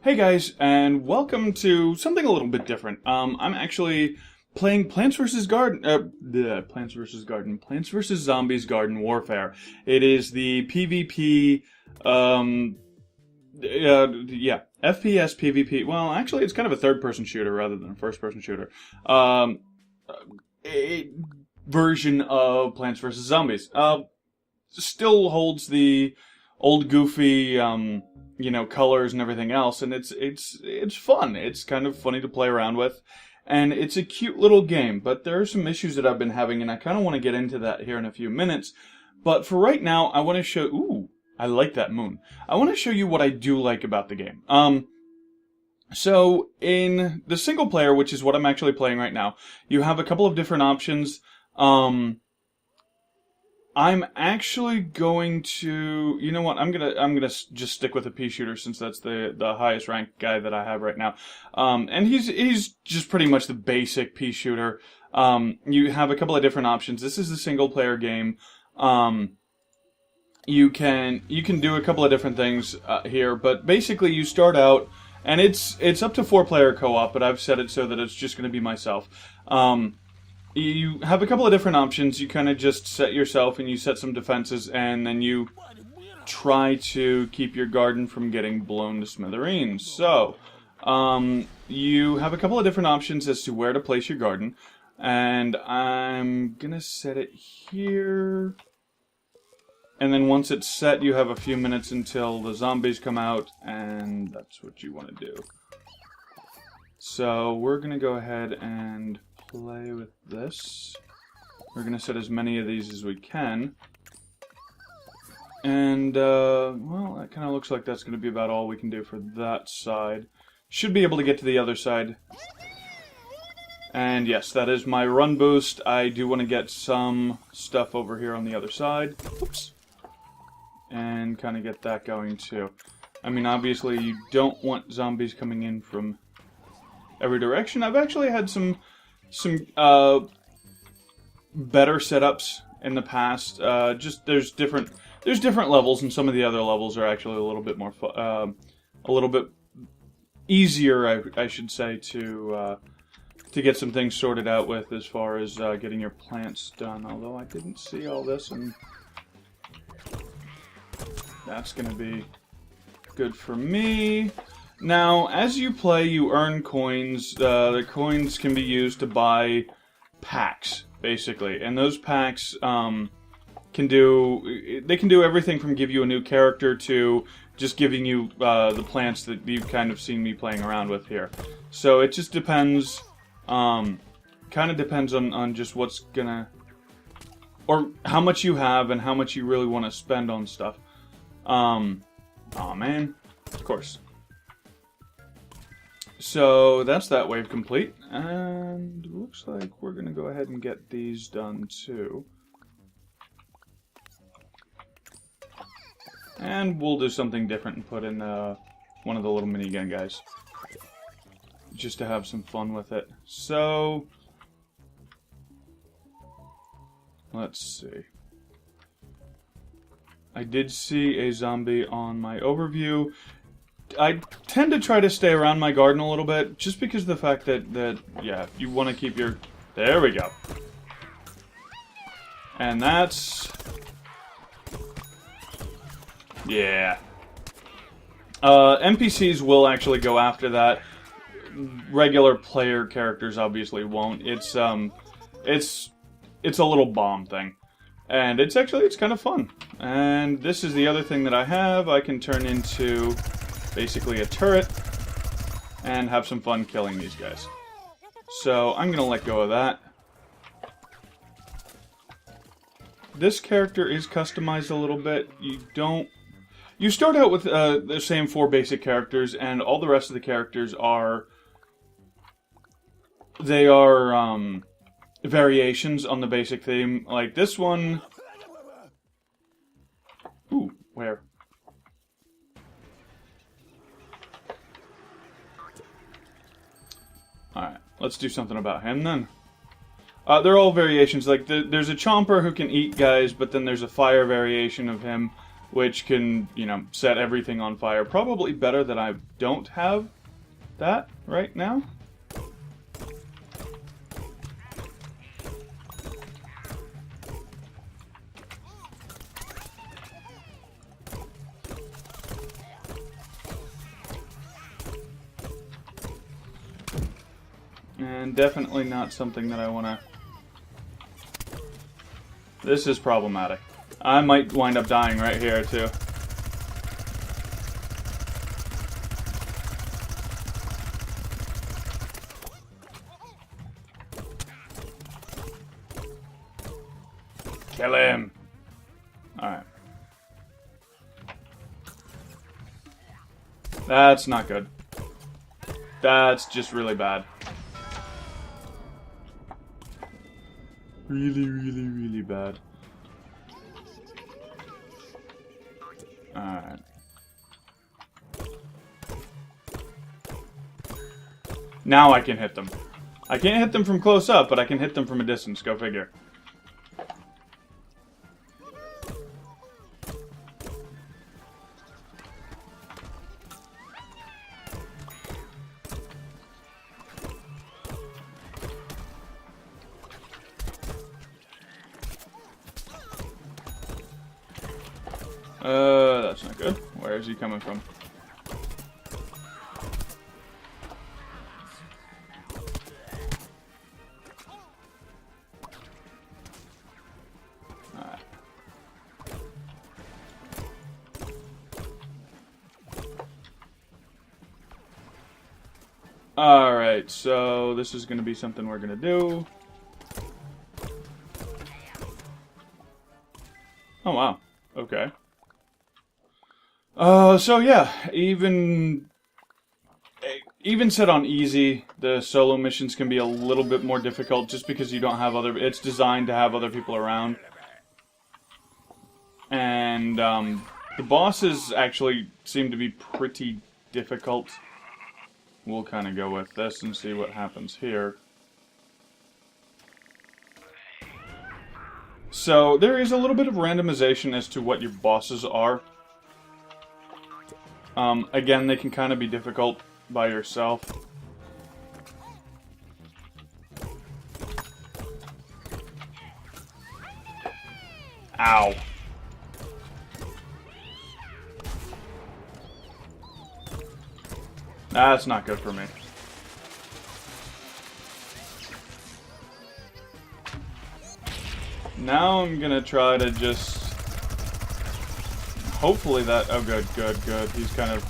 Hey guys, and welcome to something a little bit different. I'm actually playing Plants vs. Zombies Garden Warfare. It is the PvP, FPS PvP. Well, actually, it's kind of a third-person shooter rather than a first-person shooter. A version of Plants vs. Zombies. Still holds the old goofy, colors and everything else, and it's fun. It's kind of funny to play around with, and it's a cute little game, but there are some issues that I've been having, and I kind of want to get into that here in a few minutes. But for right now, I want to show... Ooh, I like that moon. I want to show you what I do like about the game. So, in the single player, which is what I'm actually playing right now, you have a couple of different options. I'm actually going to, you know what? I'm gonna just stick with a pea shooter since that's the highest ranked guy that I have right now. And he's just pretty much the basic pea shooter. You have a couple of different options. This is a single player game. You can do a couple of different things here, but basically you start out, and it's up to 4-player co-op, but I've set it so that it's just going to be myself. You have a couple of different options. You kind of just set yourself and you set some defenses, and then you try to keep your garden from getting blown to smithereens. So, you have a couple of different options as to where to place your garden, and I'm gonna set it here. And then once it's set, you have a few minutes until the zombies come out, and that's what you want to do. So, we're gonna go ahead and play with this. We're going to set as many of these as we can. And, well, that kind of looks like that's going to be about all we can do for that side. Should be able to get to the other side. And yes, that is my run boost. I do want to get some stuff over here on the other side. Oops. And kind of get that going too. I mean, obviously you don't want zombies coming in from every direction. I've actually had some better setups in the past. Just there's different levels, and some of the other levels are actually a little bit more a little bit easier, I should say, to get some things sorted out with as far as getting your plants done. Although I didn't see all this, and that's going to be good for me. Now, as you play, you earn coins. The coins can be used to buy packs, basically. And those packs can do everything from give you a new character to just giving you the plants that you've kind of seen me playing around with here. So it just depends, kind of depends on just what's gonna... or how much you have and how much you really want to spend on stuff. Aw, man. Of course. So that's that wave complete, and looks like we're going to go ahead and get these done too. And we'll do something different and put in one of the little minigun guys, just to have some fun with it. So, let's see. I did see a zombie on my overview. I tend to try to stay around my garden a little bit, just because of the fact that yeah, you want to keep your... There we go. And that's... yeah. NPCs will actually go after that. Regular player characters obviously won't. It's a little bomb thing. And it's kind of fun. And this is the other thing that I have. I can turn into... basically a turret, and have some fun killing these guys. So I'm going to let go of that. This character is customized a little bit. You start out with the same 4 basic characters, and all the rest of the characters are... they are variations on the basic theme. Like this one... Ooh, where? Alright, let's do something about him then. They're all variations. Like, there's a chomper who can eat guys, but then there's a fire variation of him. which can, you know, set everything on fire. Probably better that I don't have that right now. And definitely not something that I want to... This is problematic. I might wind up dying right here, too. Kill him! Alright. That's not good. That's just really bad. Really, really, really bad. Alright. Now I can hit them. I can't hit them from close up, but I can hit them from a distance. Go figure. That's not good. Where is he coming from? Alright. Alright, so this is going to be something we're going to do. Oh, wow. Okay. So yeah, even set on easy, the solo missions can be a little bit more difficult just because you don't have it's designed to have other people around. And, the bosses actually seem to be pretty difficult. We'll kind of go with this and see what happens here. So, there is a little bit of randomization as to what your bosses are. Again, they can kind of be difficult by yourself. Ow. That's not good for me. Now I'm gonna try to just... Hopefully that... Oh, good, good, good. He's kind of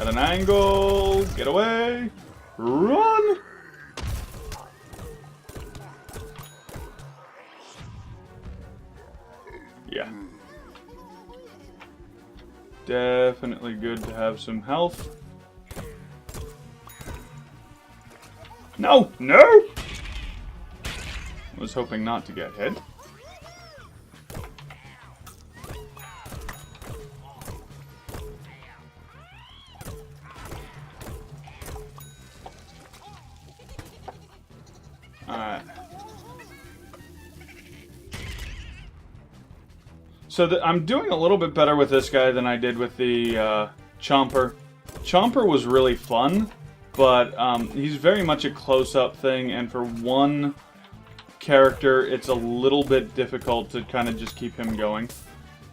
at an angle. Get away. Run! Yeah. Definitely good to have some health. No! No! Was hoping not to get hit. Alright. So I'm doing a little bit better with this guy than I did with the Chomper. Chomper was really fun, but he's very much a close-up thing, and for one character, it's a little bit difficult to kind of just keep him going.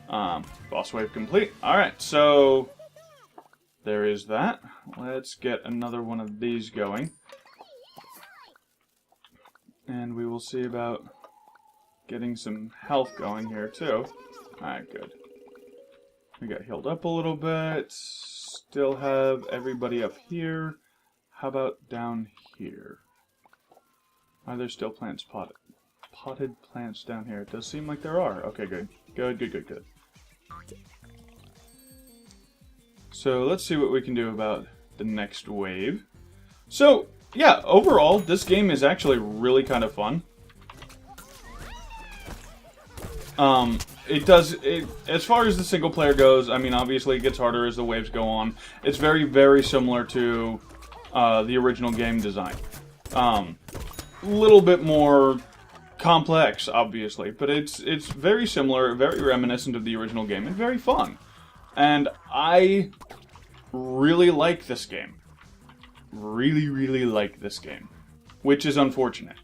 Boss wave complete. Alright, so there is that. Let's get another one of these going. And we will see about getting some health going here, too. Alright, good. We got healed up a little bit. Still have everybody up here. How about down here? Are there still plants potted? Potted plants down here. It does seem like there are. Okay, good. Good, good, good, good. So, let's see what we can do about the next wave. So, yeah, overall, this game is actually really kind of fun. As far as the single player goes, I mean, obviously it gets harder as the waves go on. It's very, very similar to the original game design. Little bit more complex, obviously, but it's very similar, very reminiscent of the original game, and very fun. And I really like this game. Really, really like this game. Which is unfortunate.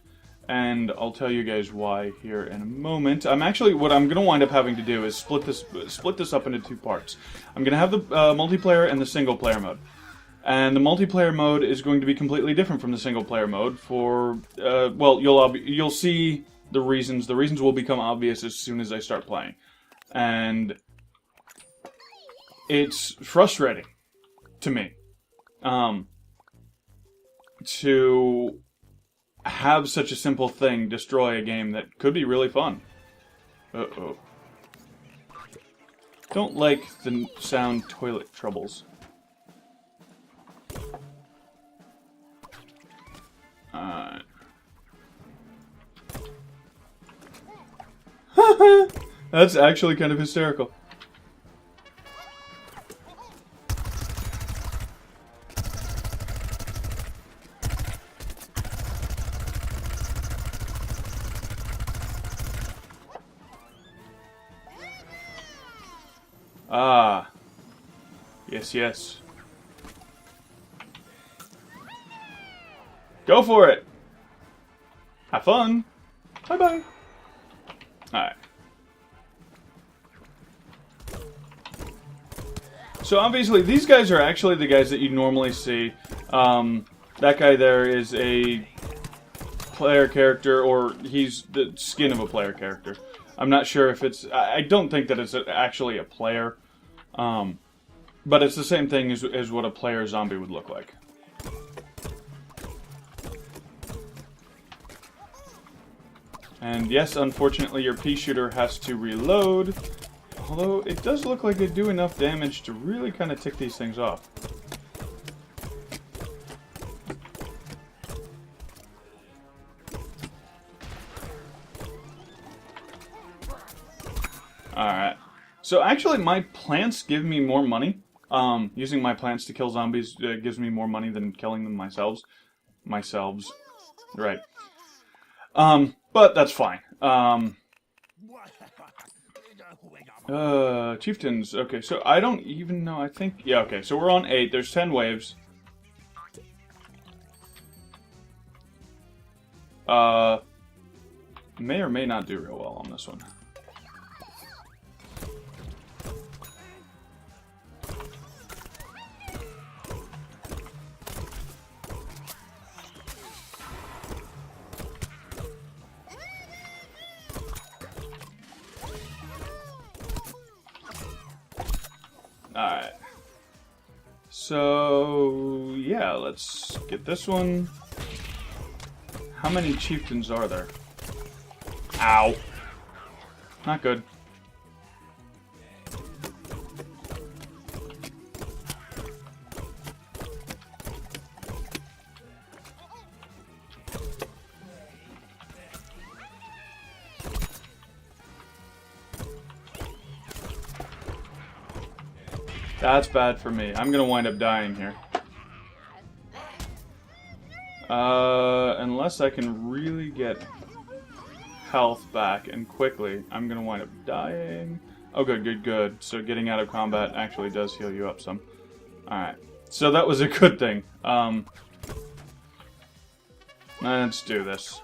And I'll tell you guys why here in a moment. What I'm going to wind up having to do is split this up into two parts. I'm going to have the multiplayer and the single player mode. And the multiplayer mode is going to be completely different from the single player mode for, well, you'll see the reasons. The reasons will become obvious as soon as I start playing. And it's frustrating to me to have such a simple thing destroy a game that could be really fun. Uh-oh. Don't like the sound toilet troubles. Alright. That's actually kind of hysterical. Ah. Yes, yes. Go for it! Have fun! Bye-bye! Alright. So obviously, these guys are actually the guys that you normally see. That guy there is a player character, or he's the skin of a player character. I'm not sure if it's... I don't think that it's actually a player. But it's the same thing as what a player zombie would look like. And yes, unfortunately, your pea shooter has to reload. Although, it does look like they do enough damage to really kind of tick these things off. Alright. So actually, my plants give me more money. Using my plants to kill zombies gives me more money than killing them myself. Right. But that's fine. Chieftains. Okay, so I don't even know. I think... Yeah, okay, so we're on 8. There's 10 waves. May or may not do real well on this one. Alright. So, yeah, let's get this one. How many chieftains are there? Ow. Not good. That's bad for me. I'm gonna wind up dying here. Unless I can really get health back and quickly, I'm gonna wind up dying. Oh, good, good, good. So getting out of combat actually does heal you up some. Alright. So that was a good thing. Let's do this.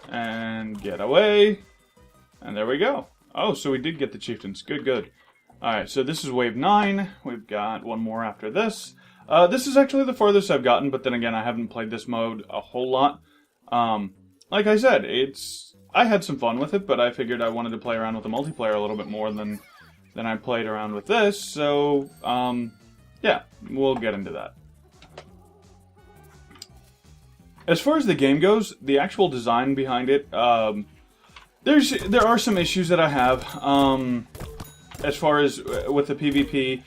And get away. And there we go. Oh, so we did get the chieftains. Good, good. Alright, so this is wave 9. We've got one more after this. This is actually the farthest I've gotten, but then again, I haven't played this mode a whole lot. Like I said, I had some fun with it, but I figured I wanted to play around with the multiplayer a little bit more than I played around with this, so, yeah, we'll get into that. As far as the game goes, the actual design behind it, there are some issues that I have. As far as with the PvP,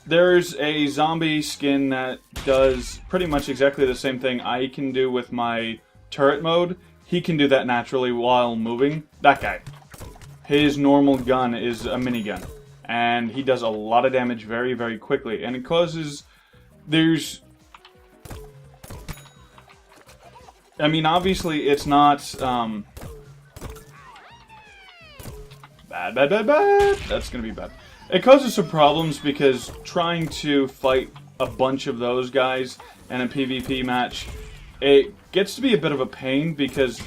there's a zombie skin that does pretty much exactly the same thing I can do with my turret mode. He can do that naturally while moving. That guy. His normal gun is a minigun. And he does a lot of damage very, very quickly. And it causes... I mean, obviously, it's not, bad, bad, bad, bad. That's gonna be bad. It causes some problems because trying to fight a bunch of those guys in a PvP match, it gets to be a bit of a pain because,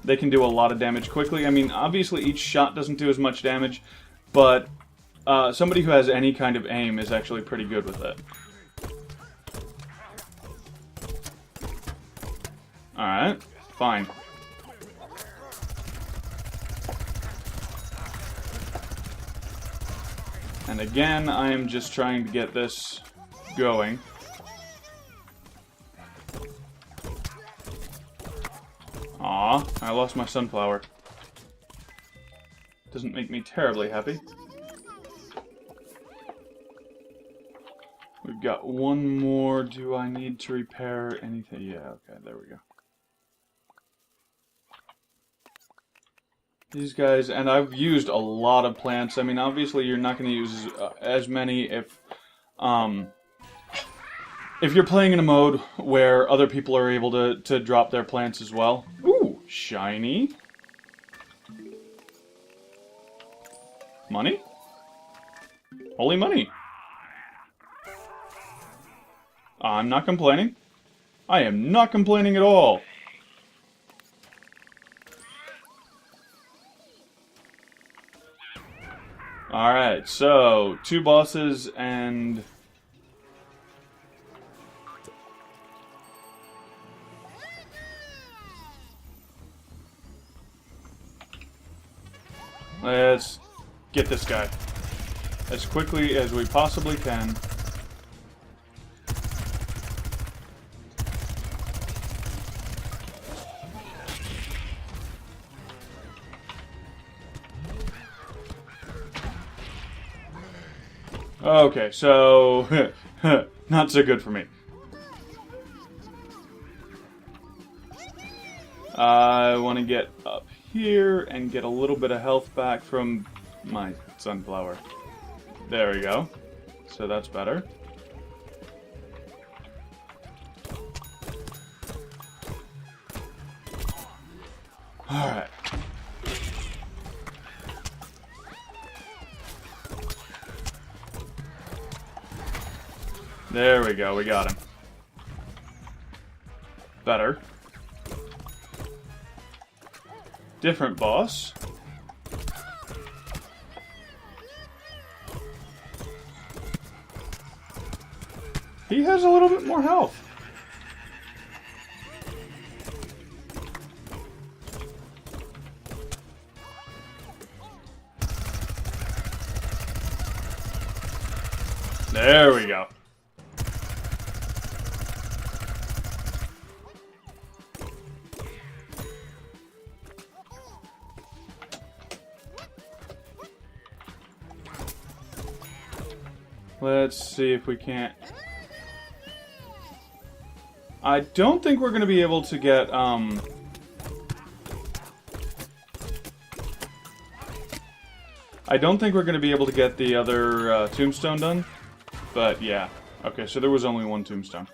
they can do a lot of damage quickly. I mean, obviously, each shot doesn't do as much damage, but, somebody who has any kind of aim is actually pretty good with it. Alright, fine. And again, I am just trying to get this going. Aw, I lost my sunflower. Doesn't make me terribly happy. We've got one more. Do I need to repair anything? Yeah, okay, there we go. These guys, and I've used a lot of plants. I mean, obviously you're not going to use as many if you're playing in a mode where other people are able to drop their plants as well. Ooh, shiny. Money? Holy money. I'm not complaining. I am not complaining at all. Alright, so 2 bosses and... let's get this guy as quickly as we possibly can. Okay, so not so good for me. I want to get up here and get a little bit of health back from my sunflower. There we go. So that's better. Alright. There we go, we got him. Better. Different boss. He has a little bit more health. There we go. Let's see if we can't... I don't think we're going to be able to get, I don't think we're going to be able to get the other tombstone done. But, yeah. Okay, so there was only one tombstone.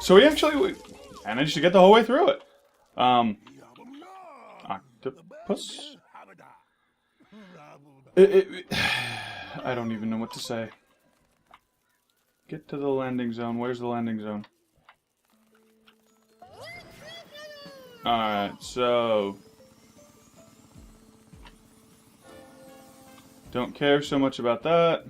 So we actually managed to get the whole way through it. Octopus? I don't even know what to say. Get to the landing zone. Where's the landing zone? Alright, so... don't care so much about that.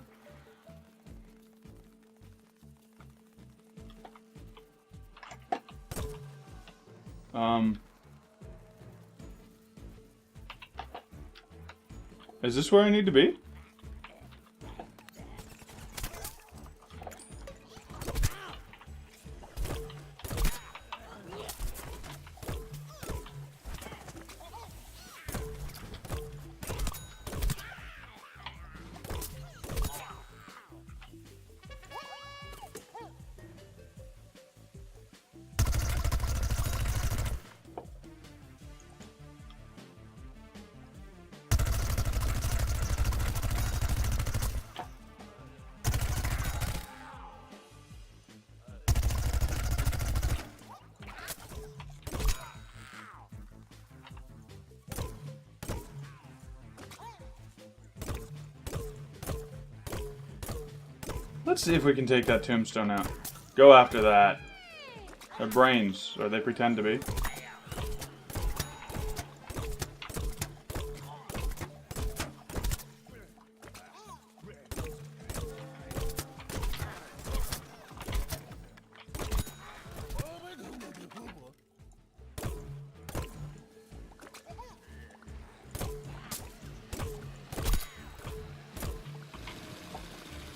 Is this where I need to be? Let's see if we can take that tombstone out. Go after that. They're brains, or they pretend to be.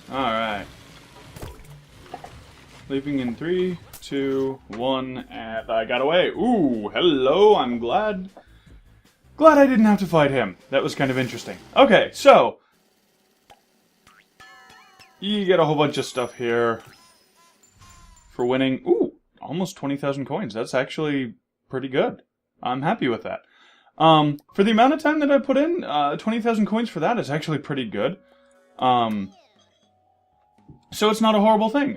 Alright. Leaping in 3, 2, 1, and I got away. Ooh, hello, I'm glad I didn't have to fight him. That was kind of interesting. Okay, so you get a whole bunch of stuff here for winning. Ooh, almost 20,000 coins. That's actually pretty good. I'm happy with that. For the amount of time that I put in, 20,000 coins for that is actually pretty good. So it's not a horrible thing.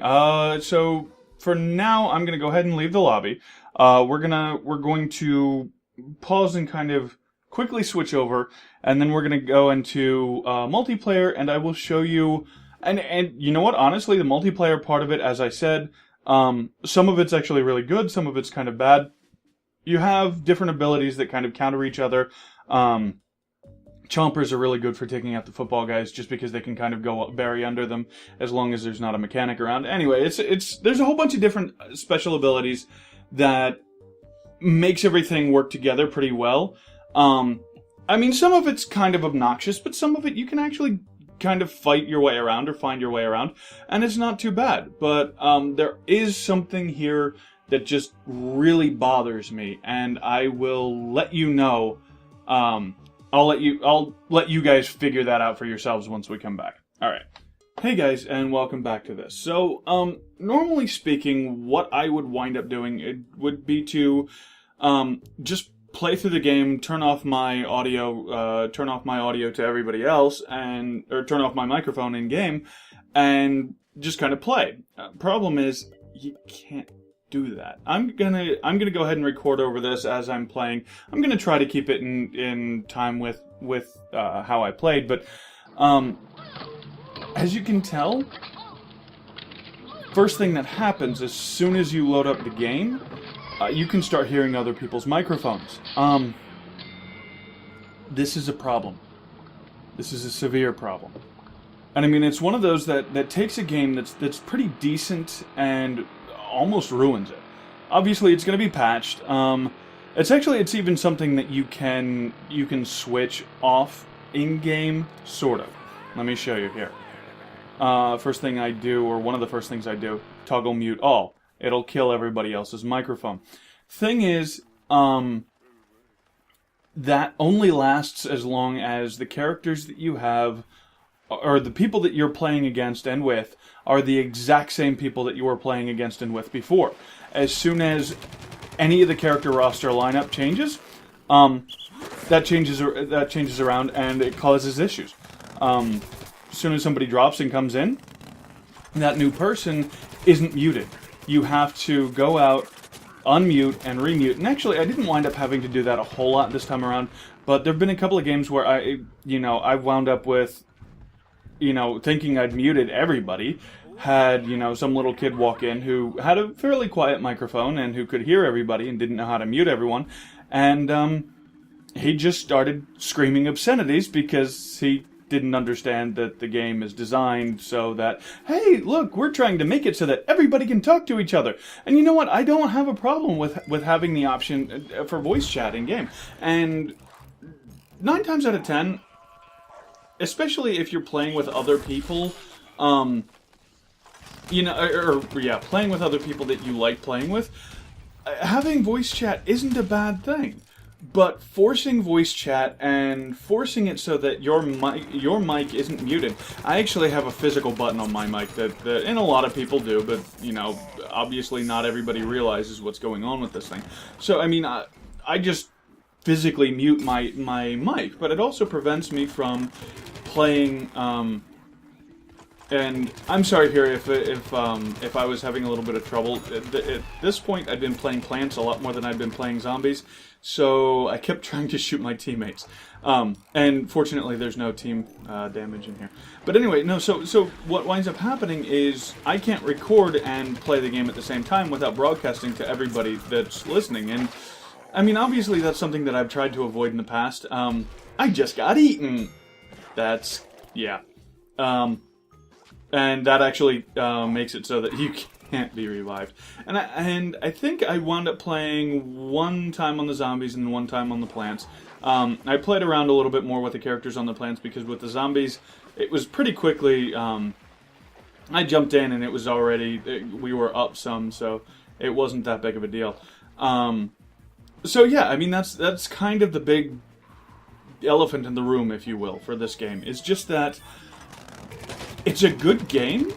So for now, I'm gonna go ahead and leave the lobby. We're going to pause and kind of quickly switch over, and then we're gonna go into multiplayer, and I will show you. And you know what? Honestly, the multiplayer part of it, as I said, some of it's actually really good, some of it's kind of bad. You have different abilities that kind of counter each other. Chompers are really good for taking out the football guys, just because they can kind of go bury under them as long as there's not a mechanic around. Anyway, there's a whole bunch of different special abilities that makes everything work together pretty well. I mean, some of it's kind of obnoxious, but some of it you can actually kind of fight your way around or find your way around, and it's not too bad. But there is something here that just really bothers me, and I will let you know. I'll let you guys figure that out for yourselves once we come back. Alright. Hey guys, and welcome back to this. So, normally speaking, what I would wind up doing, it would be to, just play through the game, turn off my audio to everybody else, or turn off my microphone in game, and just kind of play. Problem is, you can't do that. I'm gonna go ahead and record over this as I'm playing. I'm gonna try to keep it in time with how I played, but as you can tell, first thing that happens as soon as you load up the game, you can start hearing other people's microphones. This is a problem. This is a severe problem. And I mean, it's one of those that takes a game that's pretty decent and almost ruins it. Obviously, it's going to be patched. It's even something that you can switch off in game, sort of. Let me show you here. First thing I do, or one of the first things I do, toggle mute all. It'll kill everybody else's microphone. Thing is, that only lasts as long as the characters that you have, or the people that you're playing against and with, are the exact same people that you were playing against and with before. As soon as any of the character roster lineup changes, that changes around and it causes issues. As soon as somebody drops and comes in, that new person isn't muted. You have to go out, unmute, and remute. And actually, I didn't wind up having to do that a whole lot this time around, but there have been a couple of games where I've wound up with, thinking I'd muted everybody, had, some little kid walk in who had a fairly quiet microphone and who could hear everybody and didn't know how to mute everyone, and he just started screaming obscenities because he didn't understand that the game is designed so that, hey, look, we're trying to make it so that everybody can talk to each other. And you know what? I don't have a problem with having the option for voice chat in game. And 9 times out of 10, especially if you're playing with other people, playing with other people that you like playing with, having voice chat isn't a bad thing. But forcing voice chat and forcing it so that your mic isn't muted. I actually have a physical button on my mic that and a lot of people do, but obviously not everybody realizes what's going on with this thing. So I mean, I just physically mute my mic, but it also prevents me from playing And I'm sorry here if I was having a little bit of trouble. At this point, I'd been playing plants a lot more than I'd been playing zombies, so I kept trying to shoot my teammates. And fortunately, there's no team damage in here. But anyway, no. So what winds up happening is I can't record and play the game at the same time without broadcasting to everybody that's listening. And I mean, obviously, that's something that I've tried to avoid in the past. I just got eaten. That's yeah. And that actually makes it so that you can't be revived. And I think I wound up playing one time on the zombies and one time on the plants. I played around a little bit more with the characters on the plants because with the zombies, it was pretty quickly. I jumped in and it was already we were up some, so it wasn't that big of a deal. So yeah, I mean that's kind of the big elephant in the room, if you will, for this game. It's just that. It's a good game,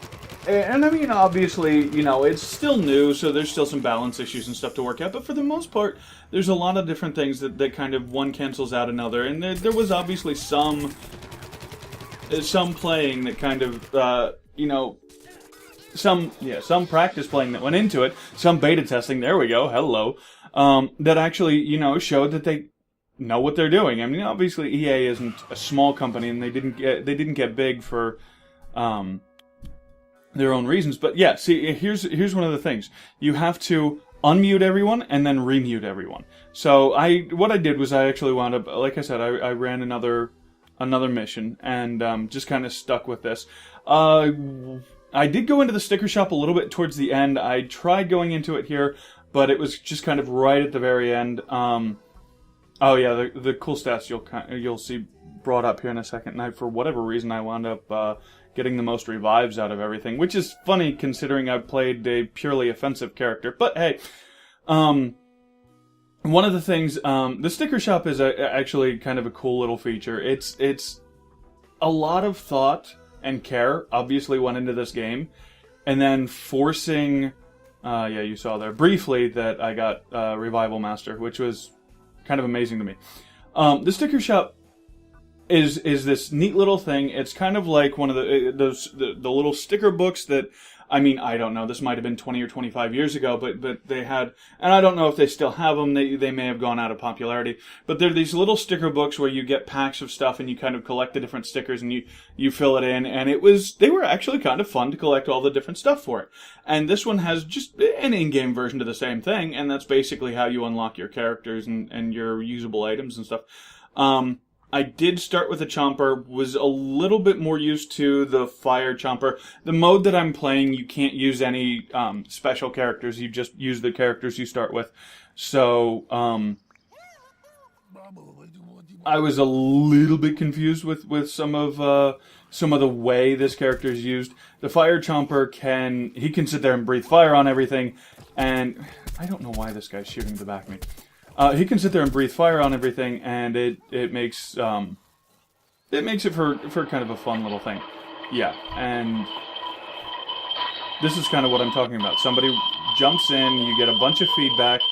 and I mean, obviously, you know, it's still new, so there's still some balance issues and stuff to work out, but for the most part, there's a lot of different things that kind of one cancels out another, and there was obviously some playing that kind of, you know, some practice playing that went into it, some beta testing, there we go, hello, that actually, you know, showed that they know what they're doing. I mean, obviously, EA isn't a small company, and they didn't get big for their own reasons, but yeah, see, here's one of the things. You have to unmute everyone and then remute everyone. So what I did was I actually wound up, like I said, I ran another mission and just kind of stuck with this. I did go into the sticker shop a little bit towards the end. I tried going into it here, but it was just kind of right at the very end. Oh yeah, the cool stats you'll see brought up here in a second. And for whatever reason, I wound up getting the most revives out of everything, which is funny considering I've played a purely offensive character. But hey, one of the things, the sticker shop is actually kind of a cool little feature. It's a lot of thought and care obviously went into this game, and then forcing, yeah, you saw there briefly that I got Revival Master, which was kind of amazing to me. The sticker shop is this neat little thing. It's kind of like one of the little sticker books that, I mean, I don't know, this might have been 20 or 25 years ago, but they had, and I don't know if they still have them, they may have gone out of popularity, but they're these little sticker books where you get packs of stuff and you kind of collect the different stickers and you fill it in, and they were actually kind of fun to collect all the different stuff for it. And this one has just an in-game version to the same thing, and that's basically how you unlock your characters and your usable items and stuff. I did start with a Chomper, was a little bit more used to the Fire Chomper. The mode that I'm playing, you can't use any special characters, you just use the characters you start with. So, I was a little bit confused with some of the way this character is used. The Fire Chomper can sit there and breathe fire on everything, and I don't know why this guy's shooting the back of me. He can sit there and breathe fire on everything, and it makes it for kind of a fun little thing. Yeah, and this is kind of what I'm talking about. Somebody jumps in, you get a bunch of feedback,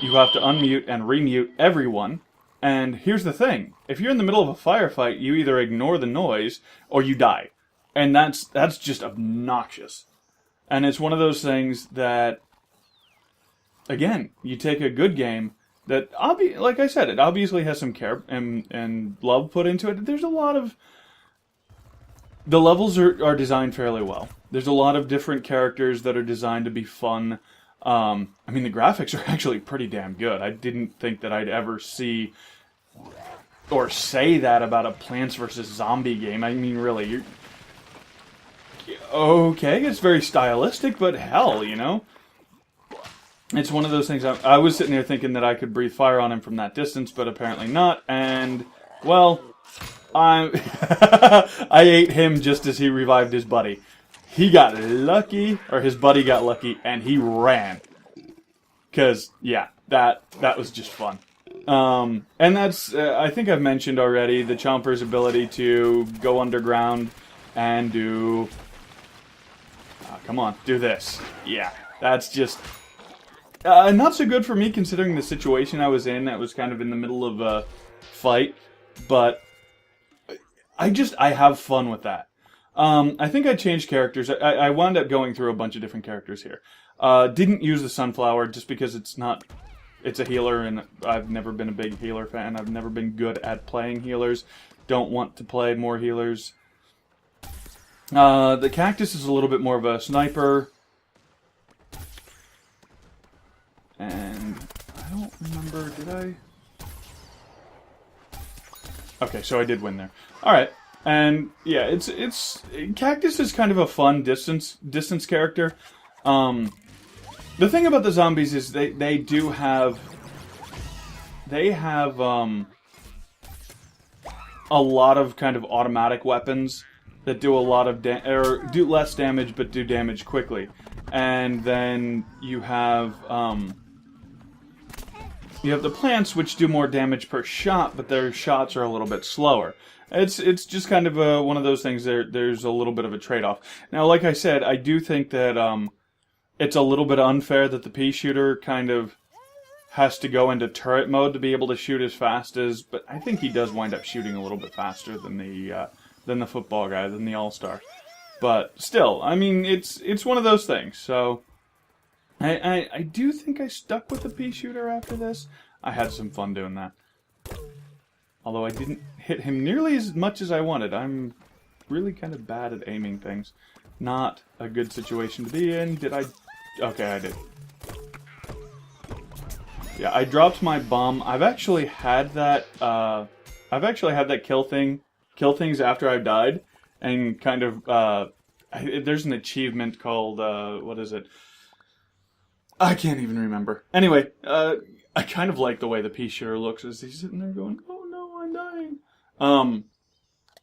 you have to unmute and remute everyone, and here's the thing. If you're in the middle of a firefight, you either ignore the noise, or you die. And that's just obnoxious. And it's one of those things that, again, you take a good game that, like I said, it obviously has some care and love put into it. There's a lot of... The levels are designed fairly well. There's a lot of different characters that are designed to be fun. I mean, the graphics are actually pretty damn good. I didn't think that I'd ever see or say that about a Plants vs. Zombie game. I mean, really, okay, it's very stylistic, but hell, you know? It's one of those things, I was sitting there thinking that I could breathe fire on him from that distance, but apparently not, and, well, I ate him just as he revived his buddy. He got lucky, or his buddy got lucky, and he ran. Because, yeah, that was just fun. And that's, I think I've mentioned already, the Chomper's ability to go underground and do... come on, do this. Yeah, that's just... not so good for me considering the situation I was in. I was kind of in the middle of a fight, but I have fun with that. I think I changed characters. I wound up going through a bunch of different characters here. Didn't use the Sunflower just because it's a healer, and I've never been a big healer fan. I've never been good at playing healers. Don't want to play more healers. The Cactus is a little bit more of a sniper. And I don't remember, did I? Okay, so I did win there. Alright. And yeah, it's Cactus is kind of a fun distance character. The thing about the zombies is they have a lot of kind of automatic weapons that do a lot of do less damage but do damage quickly. And then you have the plants, which do more damage per shot, but their shots are a little bit slower. It's just kind of one of those things. There's a little bit of a trade-off. Now, like I said, I do think that it's a little bit unfair that the pea shooter kind of has to go into turret mode to be able to shoot as fast as. But I think he does wind up shooting a little bit faster than the football guy, than the all-star. But still, I mean, it's one of those things. So I do think I stuck with the pea shooter after this. I had some fun doing that. Although I didn't hit him nearly as much as I wanted. I'm really kind of bad at aiming things. Not a good situation to be in. Did I? Okay, I did. Yeah, I dropped my bomb. I've actually had that kill things after I've died, and kind of there's an achievement called what is it? I can't even remember. Anyway, I kind of like the way the pea shooter looks as he's sitting there going, "Oh no, I'm dying."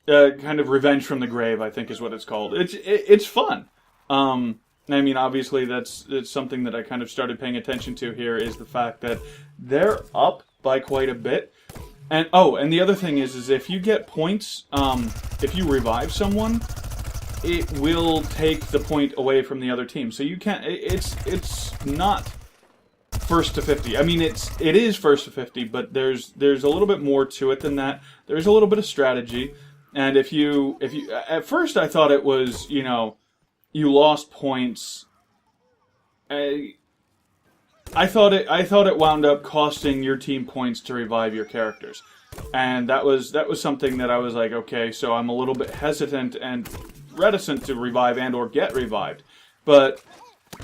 Kind of revenge from the grave, I think is what it's called. It's fun. I mean, obviously it's something that I kind of started paying attention to here is the fact that they're up by quite a bit. And and the other thing is if you get points, if you revive someone, it will take the point away from the other team. So you can't. It's not first to 50. I mean, it is first to 50, but there's a little bit more to it than that. There's a little bit of strategy, and if you at first I thought it was you lost points. I thought it wound up costing your team points to revive your characters, and that was something that I was like, okay, so I'm a little bit hesitant and reticent to revive and or get revived. But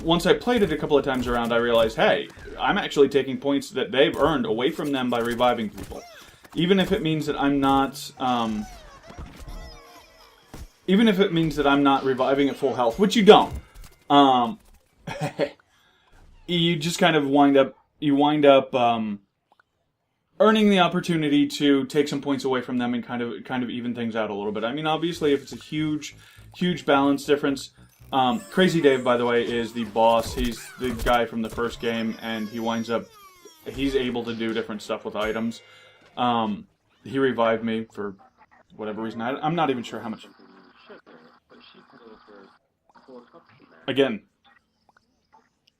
once I played it a couple of times around, I realized, hey, I'm actually taking points that they've earned away from them by reviving people, even if it means that I'm not. Even if it means that I'm not reviving at full health, which you don't. You just kind of wind up earning the opportunity to take some points away from them and kind of even things out a little bit. I mean, obviously, if it's a huge balance difference. Crazy Dave, by the way, is the boss. He's the guy from the first game, and he's able to do different stuff with items. He revived me for whatever reason. I'm not even sure how much. Again,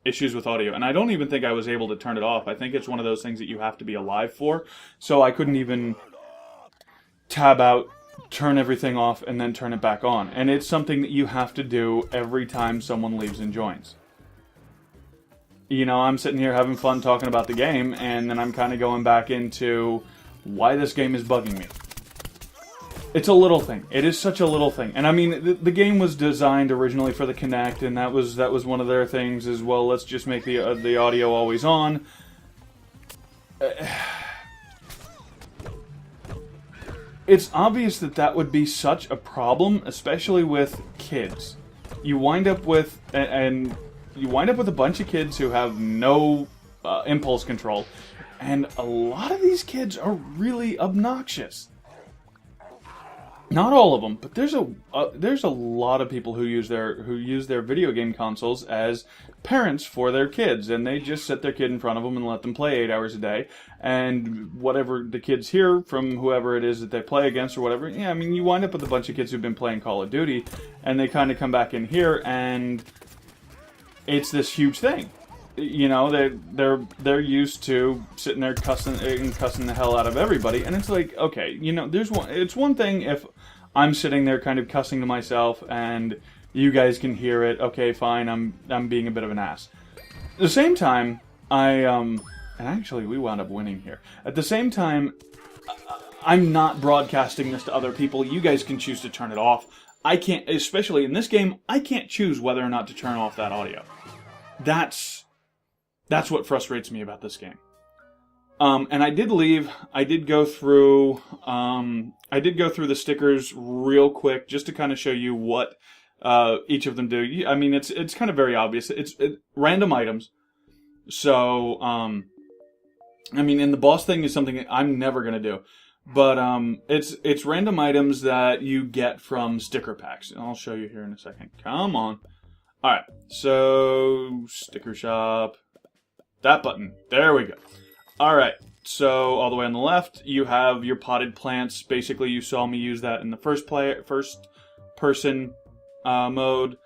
issues with audio. And I don't even think I was able to turn it off. I think it's one of those things that you have to be alive for. So I couldn't even tab out, turn everything off, and then turn it back on. And it's something that you have to do every time someone leaves and joins. I'm sitting here having fun talking about the game, and then I'm kind of going back into why this game is bugging me. It's a little thing. It is such a little thing. And I mean, the game was designed originally for the Kinect, and that was one of their things as well. Let's just make the audio always on. It's obvious that would be such a problem, especially with kids. You wind up with a bunch of kids who have no impulse control, and a lot of these kids are really obnoxious. Not all of them, but there's a lot of people who use their video game consoles as parents for their kids, and they just set their kid in front of them and let them play 8 hours a day, and whatever the kids hear from whoever it is that they play against or whatever. Yeah, I mean, you wind up with a bunch of kids who've been playing Call of Duty, and they kind of come back in here, and it's this huge thing. They're used to sitting there cussing the hell out of everybody, and it's like, okay, it's one thing if I'm sitting there kind of cussing to myself, and you guys can hear it. Okay, fine, I'm being a bit of an ass. At the same time, and actually we wound up winning here. At the same time, I'm not broadcasting this to other people. You guys can choose to turn it off. I can't, especially in this game, I can't choose whether or not to turn off that audio. That's what frustrates me about this game. And I did leave. I did go through the stickers real quick just to kind of show you what each of them do. I mean, it's kind of very obvious. It's random items. So, I mean, and the boss thing is something that I'm never gonna do. But it's random items that you get from sticker packs. And I'll show you here in a second. Come on. Alright, so sticker shop. That button. There we go. Alright, so all the way on the left, you have your potted plants. Basically, you saw me use that in the first person mode.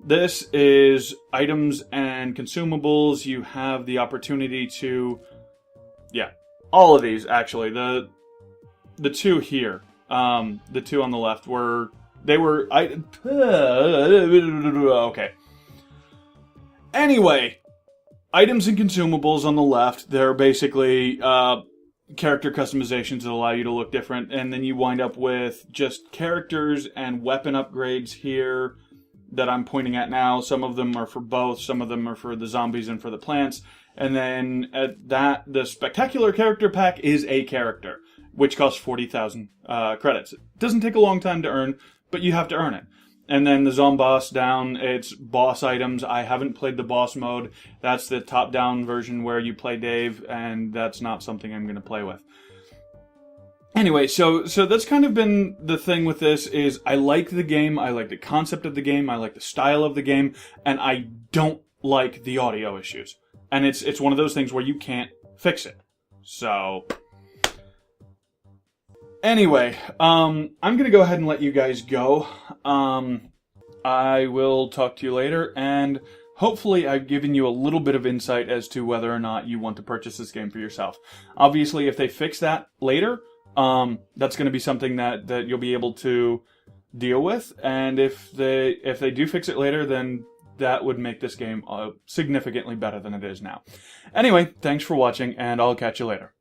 This is items and consumables. You have the opportunity to, yeah, all of these actually. The two here, the two on the left okay. Anyway, items and consumables on the left, they're basically character customizations that allow you to look different, and then you wind up with just characters and weapon upgrades here that I'm pointing at now. Some of them are for both, some of them are for the zombies and for the plants, and then the spectacular character pack is a character, which costs 40,000 credits. It doesn't take a long time to earn, but you have to earn it. And then the Zomboss down, it's boss items. I haven't played the boss mode. That's the top-down version where you play Dave, and that's not something I'm going to play with. Anyway, so that's kind of been the thing with this, is I like the game, I like the concept of the game, I like the style of the game, and I don't like the audio issues. And it's one of those things where you can't fix it. So anyway, I'm going to go ahead and let you guys go. I will talk to you later, and hopefully I've given you a little bit of insight as to whether or not you want to purchase this game for yourself. Obviously, if they fix that later, that's going to be something that you'll be able to deal with, and if they do fix it later, then that would make this game significantly better than it is now. Anyway, thanks for watching, and I'll catch you later.